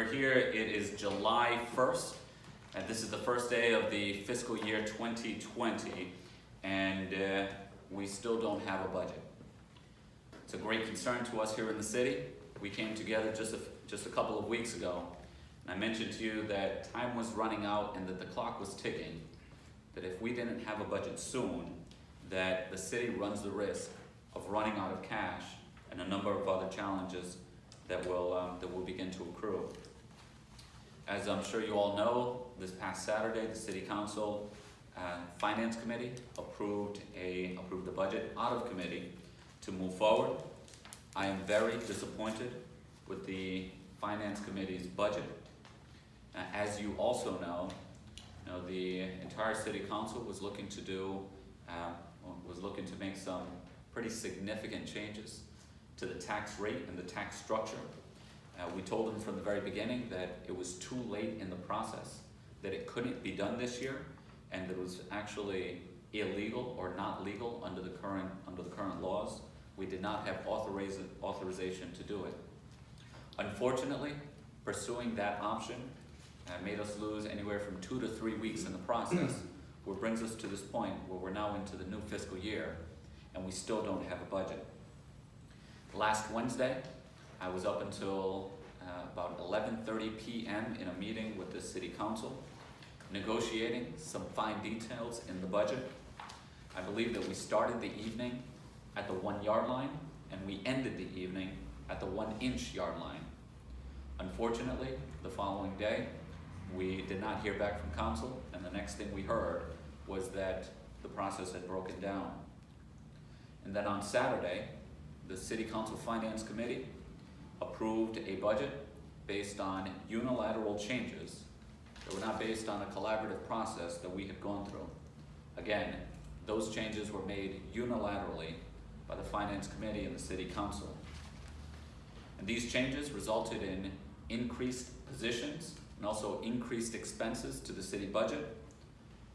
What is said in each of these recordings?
We're here, it is July 1st, and this is the first day of the fiscal year 2020, and we still don't have a budget. It's a great concern to us here in the city. We came together just a couple of weeks ago, and I mentioned to you that time was running out and that the clock was ticking, that if we didn't have a budget soon, that the city runs the risk of running out of cash and a number of other challenges that will begin to accrue. As I'm sure you all know, this past Saturday, the City Council Finance Committee approved the budget out of committee to move forward. I am very disappointed with the Finance Committee's budget. As you also know, the entire City Council was looking to make some pretty significant changes to the tax rate and the tax structure. We told them from the very beginning that it was too late in the process, that it couldn't be done this year, and that it was actually illegal or not legal under the current laws. We did not have authorization to do it. Unfortunately, pursuing that option made us lose anywhere from 2 to 3 weeks in the process, which brings us to this point where we're now into the new fiscal year and we still don't have a budget. Last Wednesday, I was up until about 11:30 p.m. in a meeting with the City Council, negotiating some fine details in the budget. I believe that we started the evening at the 1 yard line and we ended the evening at the 1 inch yard line. Unfortunately, the following day, we did not hear back from council, and the next thing we heard was that the process had broken down. And then on Saturday, the City Council Finance Committee approved a budget based on unilateral changes that were not based on a collaborative process that we had gone through. Again, those changes were made unilaterally by the Finance Committee and the City Council. And these changes resulted in increased positions and also increased expenses to the city budget,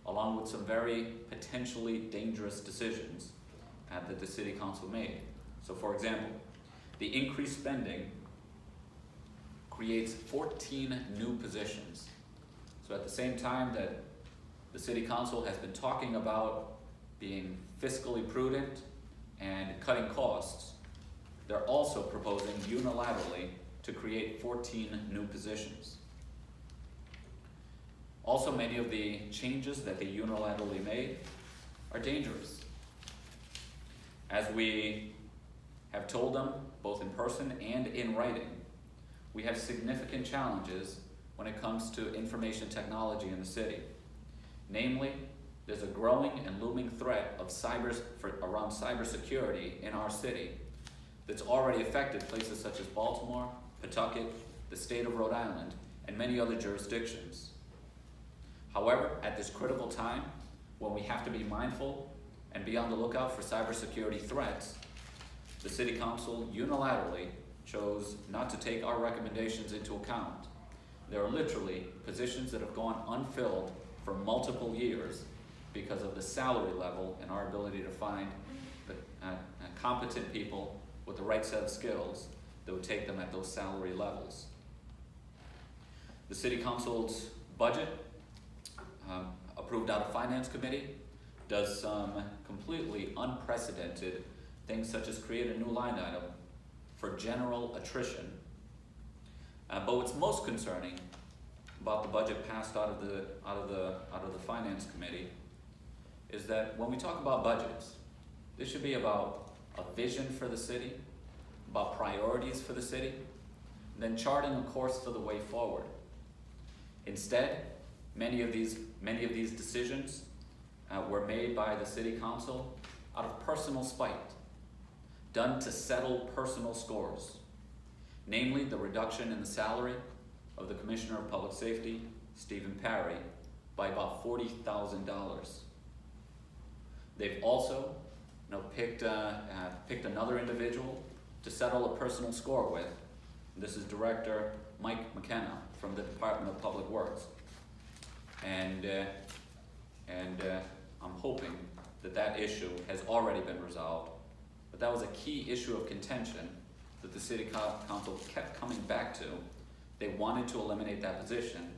along with some very potentially dangerous decisions that the City Council made. So for example, the increased spending creates 14 new positions. So at the same time that the City Council has been talking about being fiscally prudent and cutting costs, they're also proposing unilaterally to create 14 new positions. Also, many of the changes that they unilaterally made are dangerous. As we have told them, both in person and in writing, we have significant challenges when it comes to information technology in the city. Namely, there's a growing and looming threat of around cybersecurity in our city that's already affected places such as Baltimore, Pawtucket, the state of Rhode Island, and many other jurisdictions. However, at this critical time, when we have to be mindful and be on the lookout for cybersecurity threats, the City Council unilaterally chose not to take our recommendations into account. There are literally positions that have gone unfilled for multiple years because of the salary level and our ability to find competent people with the right set of skills that would take them at those salary levels. The City Council's budget, approved out of Finance Committee, does some completely unprecedented things such as create a new line item for general attrition. But what's most concerning about the budget passed out of the Finance Committee is that when we talk about budgets, this should be about a vision for the city, about priorities for the city, and then charting a course for the way forward. Instead, many of these decisions were made by the City Council out of personal spite, done to settle personal scores, namely the reduction in the salary of the Commissioner of Public Safety, Stephen Parry, by about $40,000. They've also picked another individual to settle a personal score with. This is Director Mike McKenna from the Department of Public Works. And I'm hoping that issue has already been resolved. But that was a key issue of contention that the City Council kept coming back to They wanted to eliminate that position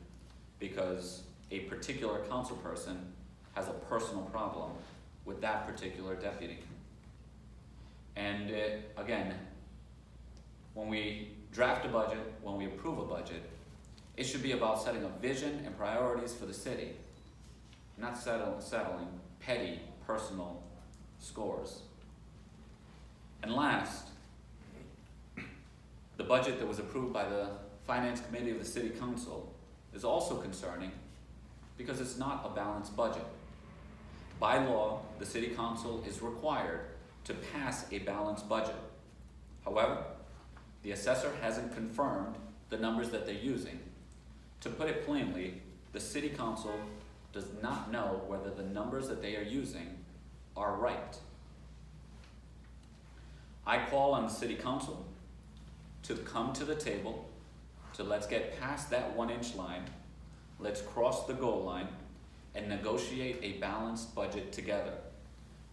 because a particular council person has a personal problem with that particular deputy. And again, when we draft a budget, when we approve a budget, it should be about setting a vision and priorities for the city, not settling petty personal scores. And last, the budget that was approved by the Finance Committee of the City Council is also concerning because it's not a balanced budget. By law, the City Council is required to pass a balanced budget. However, the assessor hasn't confirmed the numbers that they're using. To put it plainly, the City Council does not know whether the numbers that they are using are right. I call on the City Council to come to the table, to let's get past that 1-inch line, let's cross the goal line, and negotiate a balanced budget together,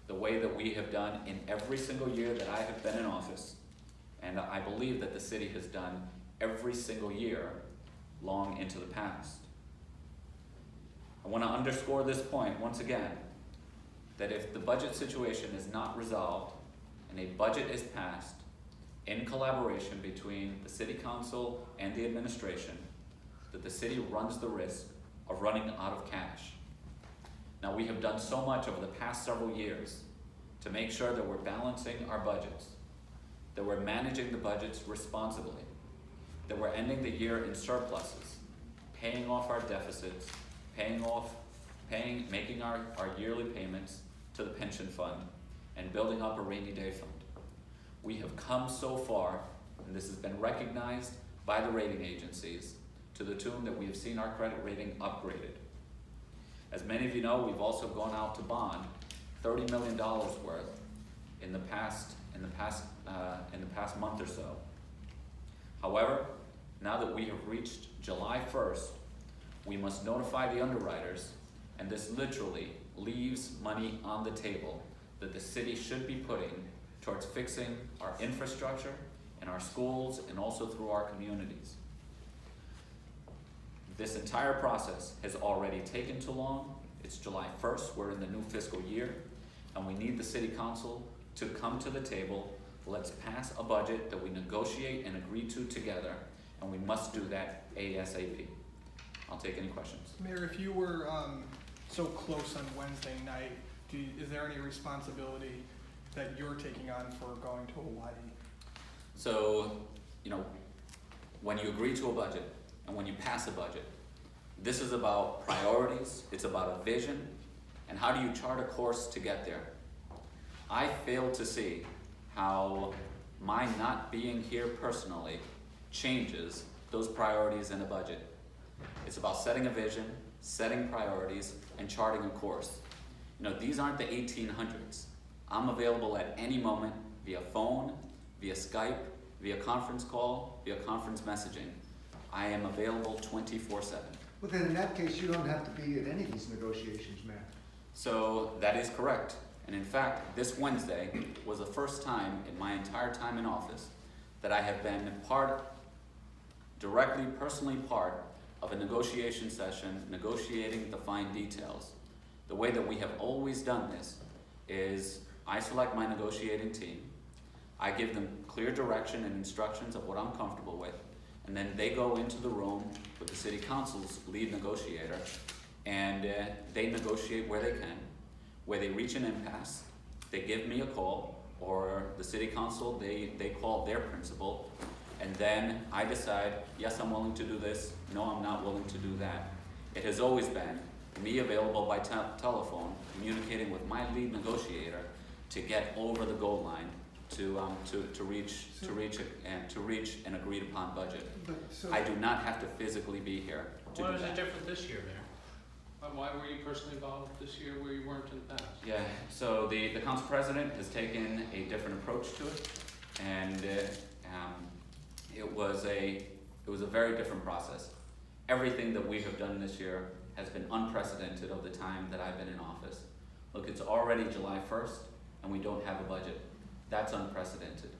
the way that we have done in every single year that I have been in office, and I believe that the city has done every single year long into the past. I want to underscore this point once again, that if the budget situation is not resolved and a budget is passed in collaboration between the City Council and the administration, that the city runs the risk of running out of cash. Now, we have done so much over the past several years to make sure that we're balancing our budgets, that we're managing the budgets responsibly, that we're ending the year in surpluses, paying off our deficits, making our yearly payments to the pension fund, and building up a rainy day fund. We have come so far, and this has been recognized by the rating agencies, to the tune that we have seen our credit rating upgraded. As many of you know, we've also gone out to bond $30 million worth in the past month or so. However, now that we have reached July 1st, we must notify the underwriters, and this literally leaves money on the table that the city should be putting towards fixing our infrastructure in our schools and also through our communities. This entire process has already taken too long. It's July 1st, we're in the new fiscal year, and we need the City Council to come to the table. Let's pass a budget that we negotiate and agree to together, and we must do that ASAP. I'll take any questions. Mayor, if you were so close on Wednesday night, is there any responsibility that you're taking on for going to Hawaii? So, when you agree to a budget and when you pass a budget, this is about priorities, it's about a vision, and how do you chart a course to get there. I fail to see how my not being here personally changes those priorities in a budget. It's about setting a vision, setting priorities, and charting a course. These aren't the 1800s. I'm available at any moment via phone, via Skype, via conference call, via conference messaging. I am available 24/7. Well, then in that case, you don't have to be at any of these negotiations, Mayor. So that is correct. And in fact, this Wednesday was the first time in my entire time in office that I have been personally part of a negotiation session, negotiating the fine details. The way that we have always done this is I select my negotiating team, I give them clear direction and instructions of what I'm comfortable with, and then they go into the room with the City Council's lead negotiator, and they negotiate where they can. Where they reach an impasse, they give me a call, or the City Council, they call their principal, and then I decide, yes, I'm willing to do this, no, I'm not willing to do that. It has always been me available by telephone, communicating with my lead negotiator to get over the goal line, to reach an agreed upon budget. I do not have to physically be here to do that. Why was it different this year, Mayor? Why were you personally involved this year where you weren't in the past? Yeah, so the council president has taken a different approach to it, and it was a very different process. Everything that we have done this year has been unprecedented of the time that I've been in office. Look, it's already July 1st, and we don't have a budget. That's unprecedented.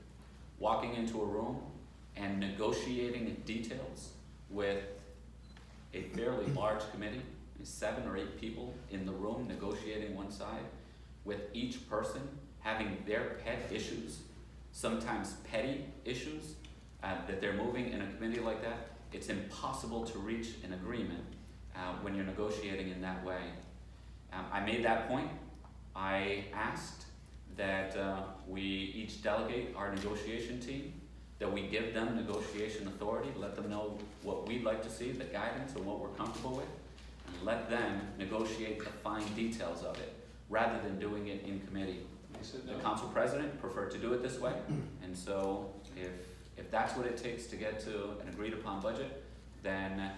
Walking into a room and negotiating details with a fairly large committee, 7 or 8 people in the room negotiating one side, with each person having their pet issues, sometimes petty issues, that they're moving in a committee like that, it's impossible to reach an agreement when you're negotiating in that way. I made that point. I asked that we each delegate our negotiation team, that we give them negotiation authority, let them know what we'd like to see, the guidance and what we're comfortable with, and let them negotiate the fine details of it, rather than doing it in committee. The council president preferred to do it this way, and so if that's what it takes to get to an agreed upon budget, then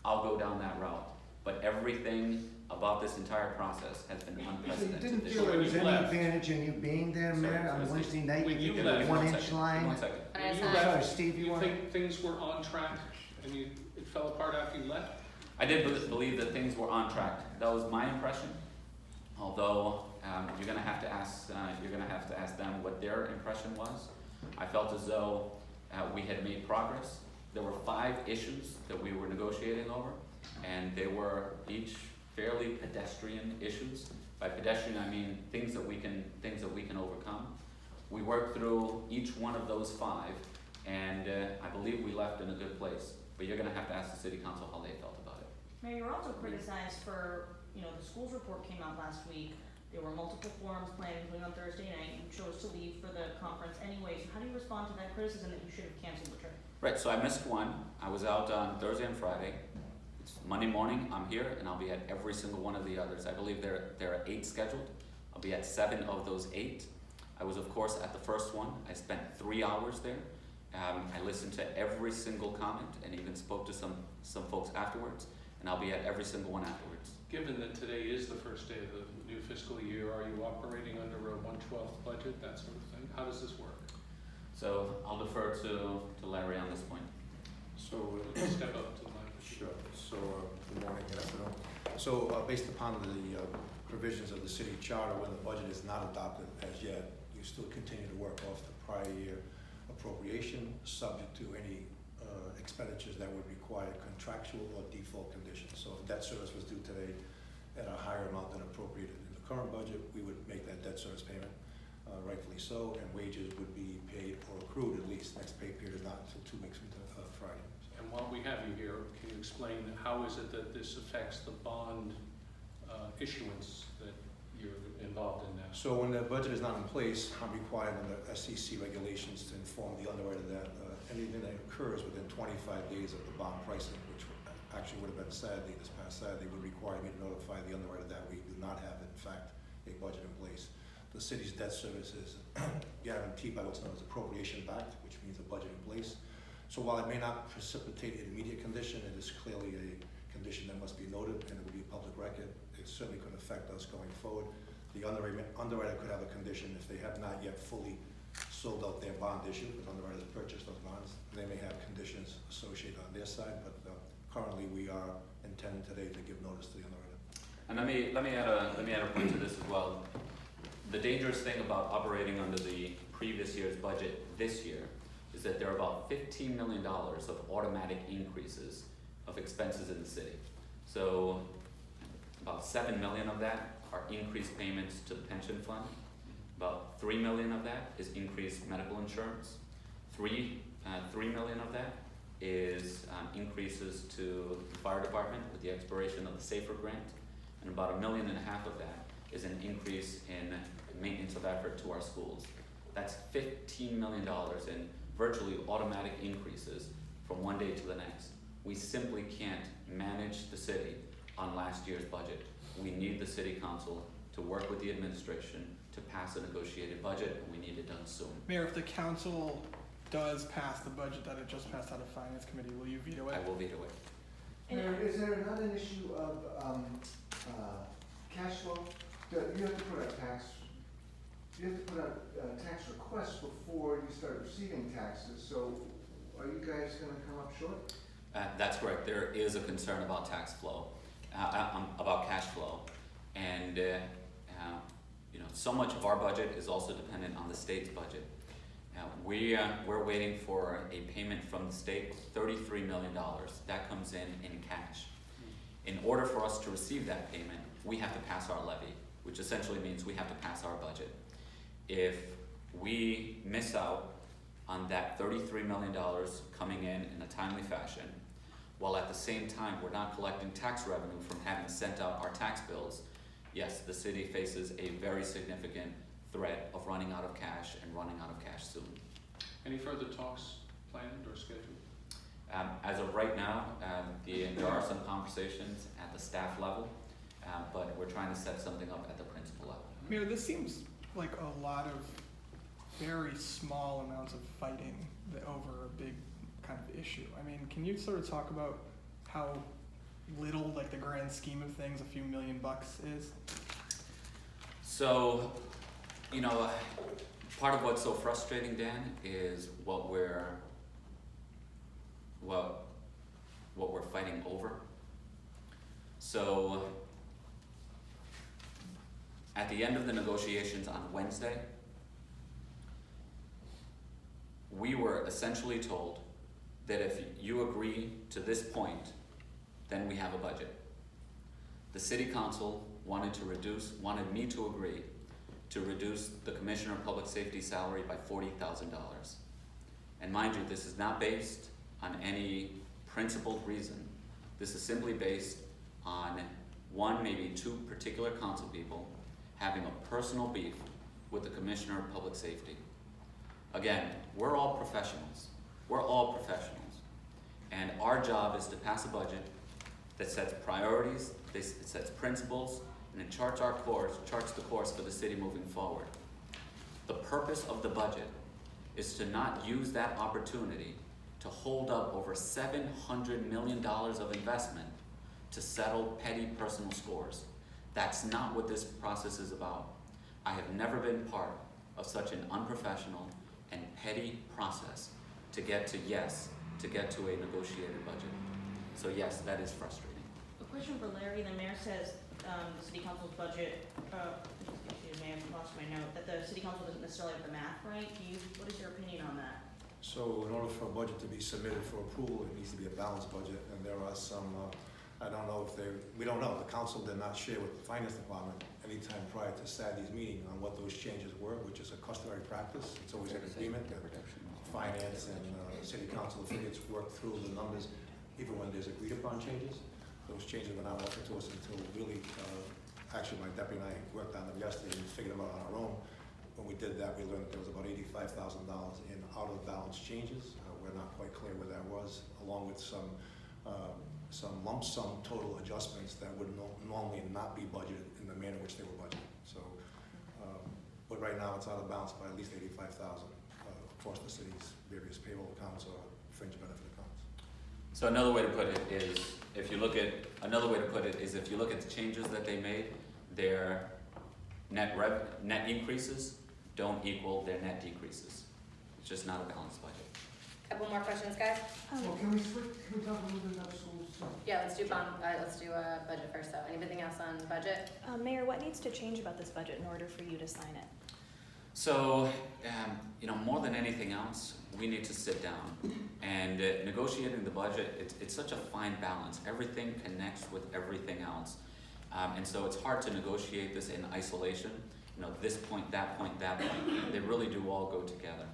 I'll go down that route. But everything about this entire process has been So you unprecedented didn't this feel year. there was When you any left- advantage in you being there, Sorry, Mayor, on Steve. Wednesday night? When you did left- the One 1-inch second, line? one second. When you Sorry, left, Steve, you you want? think things were on track and it fell apart after you left? I did believe that things were on track. That was my impression. Although you're gonna have to ask them what their impression was. I felt as though we had made progress. There were 5 issues that we were negotiating over, and they were each fairly pedestrian issues. By pedestrian, I mean things that we can overcome. We worked through each one of those 5, and I believe we left in a good place. But you're gonna have to ask the city council how they felt about it. Mayor, you were also criticized for, the schools report came out last week. There were multiple forums planned, including on Thursday night. You chose to leave for the conference anyway. So how do you respond to that criticism that you should have canceled the trip? Right, so I missed one. I was out on Thursday and Friday. It's Monday morning, I'm here, and I'll be at every single one of the others. I believe there are 8 scheduled. I'll be at 7 of those 8. I was, of course, at the first one. I spent 3 hours there. I listened to every single comment and even spoke to some folks afterwards, and I'll be at every single one afterwards. Given that today is the first day of the new fiscal year, are you operating under a 1/12 budget, that sort of thing? How does this work? So I'll defer to Larry on this point. So, Step up to the mic. sure, so, good morning, good afternoon. So, based upon the provisions of the city charter, when the budget is not adopted as yet, you still continue to work off the prior year appropriation, subject to any expenditures that would require contractual or default conditions. So if debt service was due today at a higher amount than appropriated in the current budget, we would make that debt service payment, rightfully so, and wages would be paid or accrued at least. Next pay period is not until 2 weeks from Friday. And while we have you here, can you explain how is it that this affects the bond issuance that you're involved in now? So when the budget is not in place, I'm required under SEC regulations to inform the underwriter that anything that occurs within 25 days of the bond pricing, which actually would have been Saturday, this past Saturday, would require me to notify the underwriter that we do not have, in fact, a budget in place. The city's debt service is guaranteed by what's known as appropriation backed, which means a budget in place. So while it may not precipitate an immediate condition, it is clearly a condition that must be noted, and it will be a public record. It certainly could affect us going forward. The underwriter could have a condition if they have not yet fully sold out their bond issue, because underwriters purchase those bonds. They may have conditions associated on their side, but currently we are intending today to give notice to the underwriter. And let me add a point to this as well. The dangerous thing about operating under the previous year's budget this year is that there are about $15 million of automatic increases of expenses in the city. So about 7 million of that are increased payments to the pension fund. About 3 million of that is increased medical insurance. 3 million of that is increases to the fire department with the expiration of the SAFER grant, and about $1.5 million of that is an increase in maintenance of effort to our schools. That's $15 million in virtually automatic increases from one day to the next. We simply can't manage the city on last year's budget. We need the city council to work with the administration to pass a negotiated budget, and we need it done soon. Mayor, if the council does pass the budget that it just passed out of Finance Committee, will you veto it? I will veto it. Mayor, is there not an issue of cash flow? You have to put out tax requests before you start receiving taxes, so are you guys gonna come up short? That's correct. There is a concern about tax flow, about cash flow, and so much of our budget is also dependent on the state's budget. We're waiting for a payment from the state, $33 million. That comes in cash. In order for us to receive that payment, we have to pass our levy, which essentially means we have to pass our budget. If we miss out on that $33 million coming in a timely fashion, while at the same time we're not collecting tax revenue from having sent out our tax bills, yes, the city faces a very significant threat of running out of cash and running out of cash soon. Any further talks planned or scheduled? As of right now, there are some conversations at the staff level, but we're trying to set something up at the principal level. Mayor, this seems like a lot of very small amounts of fighting over a big kind of issue. I mean, can you sort of talk about how little, like the grand scheme of things, a few $1 million is? So, you know, part of what's so frustrating, Dan, is what we're fighting over. So, at the end of the negotiations on Wednesday, we were essentially told that if you agree to this point, then we have a budget. The city council wanted me to agree to reduce the Commissioner of Public Safety salary by $40,000. And mind you, this is not based on any principled reason. This is simply based on one, maybe two particular council people having a personal beef with the Commissioner of Public Safety. Again, we're all professionals. We're all professionals. And our job is to pass a budget that sets priorities, it sets principles, and it charts the course for the city moving forward. The purpose of the budget is to not use that opportunity to hold up over $700 million of investment to settle petty personal scores. That's not what this process is about. I have never been part of such an unprofessional and petty process to get to a negotiated budget. So yes, that is frustrating. A question for Larry. The mayor says the city council's budget, excuse me, I lost my note, that the city council doesn't necessarily have the math right. What is your opinion on that? So in order for a budget to be submitted for approval, it needs to be a balanced budget, and there are some, I don't know if we don't know, the council did not share with the finance department anytime prior to Saturday's meeting on what those changes were, which is a customary practice. It's always an agreement that finance and city council affiliates work through the numbers, even when there's agreed upon changes. Those changes were not offered to us until really, actually my deputy and I worked on them yesterday and figured them out on our own. When we did that, we learned that there was about $85,000 in out-of-balance changes. We're not quite clear where that was, along with some lump sum total adjustments that would normally not be budgeted in the manner in which they were budgeted. So, but right now it's out of balance by at least $85,000 across the city's various payroll accounts or fringe benefit accounts. So another way to put it is, if you look at the changes that they made, their net increases don't equal their net decreases. It's just not a balanced budget. Couple more questions, guys? Well, can we talk a little bit about schools too? Yeah, let's do budget first though. Anything else on budget? Mayor, what needs to change about this budget in order for you to sign it? So, more than anything else, we need to sit down and negotiating the budget. It's such a fine balance. Everything connects with everything else, and so it's hard to negotiate this in isolation. This point, that point, that point. They really do all go together.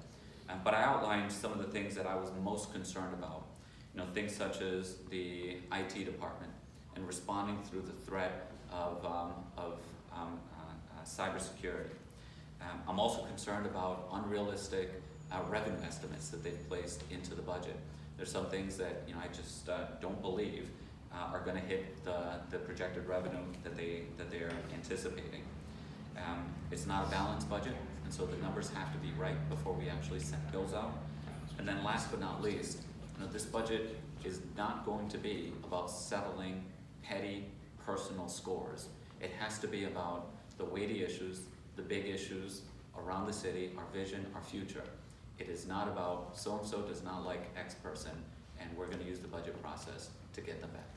But I outlined some of the things that I was most concerned about. Things such as the IT department and responding through the threat of cybersecurity. I'm also concerned about unrealistic revenue estimates that they've placed into the budget. There's some things that I just don't believe are going to hit the projected revenue that they are anticipating. It's not a balanced budget, and so the numbers have to be right before we actually send bills out. And then last but not least, this budget is not going to be about settling petty personal scores. It has to be about the weighty issues, the big issues around the city, our vision, our future. It is not about so-and-so does not like X person, and we're going to use the budget process to get them back.